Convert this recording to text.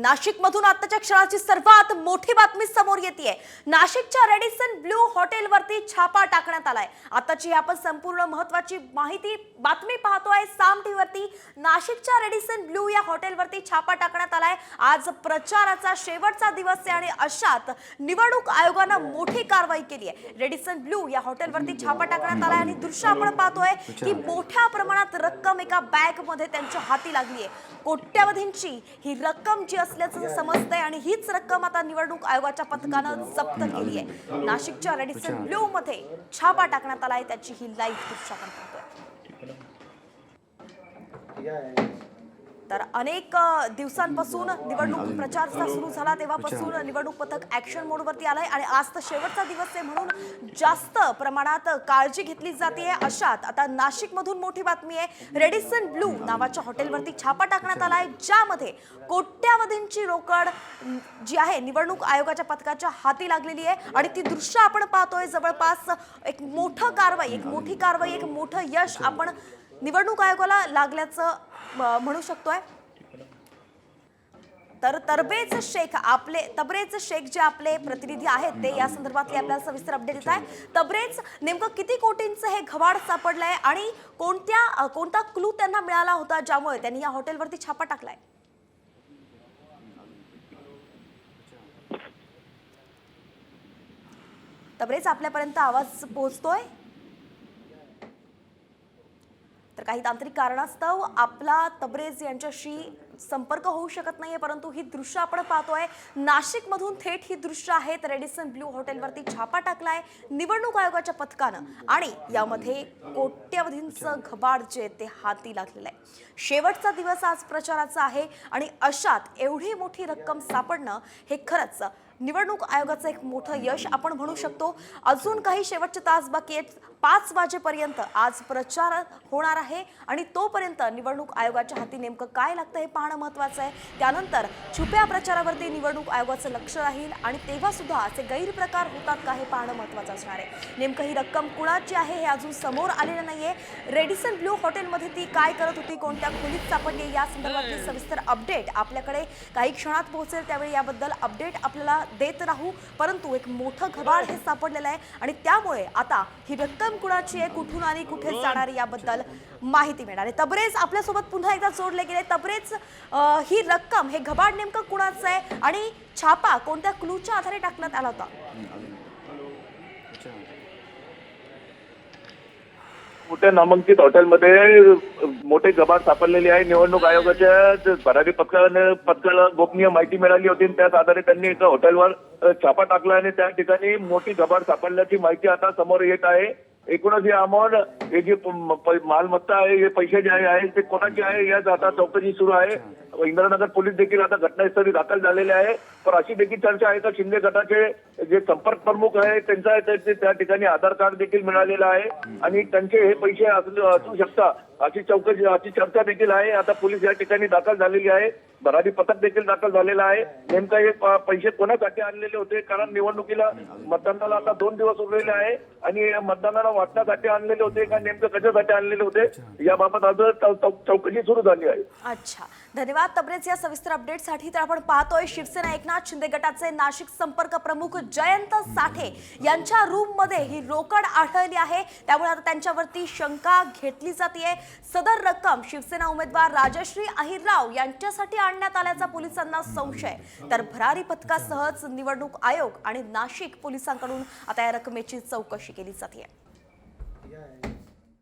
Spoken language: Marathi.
नाशिकमधून आताच्या क्षणाची सर्वात मोठी बातमी समोर येतेय। नाशिकच्या रेडिसन ब्लू हॉटेलवरती छापा टाकण्यात आलाय। आताची आपण संपूर्ण महत्त्वाची माहिती बातमी पाहतोय साम टीव्हीवरती। नाशिकच्या रेडिसन ब्लू या हॉटेलवरती छापा टाकण्यात आलाय। आज प्रचाराचा शेवटचा दिवस आहे आणि अशात निवडणूक आयोगाने मोठी कारवाई केली आहे। रेडिसन ब्लू या हॉटेलवरती छापा टाकण्यात आलाय आणि दृश्य आपण पाहतोय की मोठ्या प्रमाणात रक्कम एका बॅग मध्ये त्यांच्या हाती लागली आहे। कोट्यावधींची ही रक्कम जी असल्याचं समजतंय आणि हीच रक्कम आता निवडणूक आयोगाच्या पथकानं जप्त केली आहे। नाशिकच्या रेडिसन ब्लू मध्ये छापा टाकण्यात आलाय, त्याची ही लाईव्ह दृश्य आपण पाहतोय। तर अनेक दिवसांपासून निवडणूक प्रचार सुरू झाला तेव्हापासून निवडणूक पथक ऍक्शन मोडवरती आलंय आणि आज तर शेवटचा दिवस आहे म्हणून जास्त प्रमाणात काळजी घेतली जाते। अशात आता नाशिकमधून मोठी बातमी आहे। रेडिसन ब्लू नावाच्या हॉटेलवरती छापा टाकण्यात आलाय, ज्यामध्ये कोट्यावधींची रोकड जी आहे निवडणूक आयोगाच्या पथकाच्या हाती लागलेली आहे आणि ती दृश्य आपण पाहतोय। जवळपास एक मोठी कारवाई, एक मोठं यश आपण निवडणूक आयोगाला लागल्याचं म्हणू शकतोय। तर तबरेज शेख जे आपले प्रतिनिधी आहेत ते या संदर्भातले आपल्याला सविस्तर अपडेट देत आहे। तबरेज, नेमकं किती कोटींचं हे घवाड सापडलंय आणि कोणता क्लू त्यांना मिळाला होता ज्यामुळे त्यांनी या हॉटेलवरती छापा टाकलाय? तबरेज, आपल्यापर्यंत आवाज पोहोचतोय? तर काही तांत्रिक कारणास्तव आपला तबरेज यांच्याशी संपर्क होऊ शकत नाहीये, परंतु ही दृश्य आपण पाहतोय। नाशिकमधून थेट ही दृश्य आहेत। रेडिसन ब्लू हॉटेलवरती छापा टाकलाय निवडणूक आयोगाच्या पथकानं आणि यामध्ये कोट्यवधींचं घबाड जे ते हाती लागलेलं आहे। शेवटचा दिवस आज प्रचाराचा आहे आणि अशात एवढी मोठी रक्कम सापडणं हे खरंच निवडणूक आयोगाचं एक मोठं यश आपण म्हणू शकतो। अजून काही शेवटचे तास बाकी आहेत। 5 वाजेपर्यंत आज प्रचार होणार आहे आणि तोपर्यंत निवडणूक आयोगाच्या हाती नेमकं काय लागतं हे पाहणं महत्त्वाचं आहे। त्यानंतर छुप्या प्रचारावरती निवडणूक आयोगाचं लक्ष राहील आणि तेव्हा सुद्धा असे गैरप्रकार होतात का हे पाहणं महत्त्वाचं असणार आहे। नेमकं ही रक्कम कुणाची आहे हे अजून समोर आलेलं नाहीये। रेडिसन ब्लू हॉटेलमध्ये ती काय करत होती, कोणत्या खोलीत सापडली, या संदर्भातली सविस्तर अपडेट आपल्याकडे काही क्षणात पोहोचेल, त्यावेळी याबद्दल अपडेट आपल्याला देत राहू। परंतु एक मोठं घबाड हे सापडलेलं आहे आणि त्यामुळे आता ही रक्कम कुणाची आहे, कुठून आणि कुठे जाणार याबद्दल माहिती मिळणार आहे। तबरेज आपल्यासोबत पुन्हा एकदा जोडले गेले। तबरेज, ही रक्कम, हे घबाड नेमकं कुणाचं आहे आणि छापा कोणत्या क्लूच्या आधारे टाकण्यात आला होता? मोठ्या नामांकित हॉटेलमध्ये मोठे घबाड सापडलेले आहे। निवडणूक आयोगाच्या भरारी पथकाला गोपनीय माहिती मिळाली होती, त्याच आधारे त्यांनी एका हॉटेलवर छापा टाकला आणि त्या ठिकाणी मोठी घबाड सापडल्याची माहिती आता समोर येत आहे। एकूणच हे अमाऊंट, हे जी मालमत्ता आहे, हे पैसे जे आहे ते कोणाचे आहे यात आता चौकशी सुरू आहे। इंद्रनगर पोलीस देखील आता घटनास्थळी दाखल झालेले आहे। पण अशी देखील चर्चा आहे का शिंदे गटाचे जे संपर्क प्रमुख आहे त्यांचा त्या ठिकाणी आधार कार्ड देखील मिळालेलं आहे आणि त्यांचे हे पैसे असू शकतात अशी चर्चा देखील आहे। आता पोलीस या ठिकाणी दाखल झालेली आहे, भरारी पथक देखील दाखल झालेलं आहे। नेमका हे पैसे कोणासाठी आणलेले होते, कारण निवडणुकीला मतदानाला आता 2 दिवस उरलेले आहे आणि मतदानाला वाटण्यासाठी आणलेले होते का नेमकं कशासाठी आणलेले होते याबाबत आज चौकशी सुरू झाली आहे। अच्छा, धन्यवाद तबरेज या सविस्तर अपडेटसाठी। तर आपण पाहतोय शिवसेना एकनाथ शिंदे गटाचे नाशिक संपर्क प्रमुख जयंत साठे यांच्या रूम मध्ये ही रोकड आढळली आहे, त्यामुळे आता त्यांच्यावरती शंका घेतली जाते। सदर रक्कम शिवसेना उमेदवार राजश्री अहिरराव यांच्यासाठी आणण्यात आल्याचा पोलिसांना संशय। तर भरारी पथकासहच निवडणूक आयोग आणि नाशिक पोलिसांकडून आता या रकमेची चौकशी केली जाते।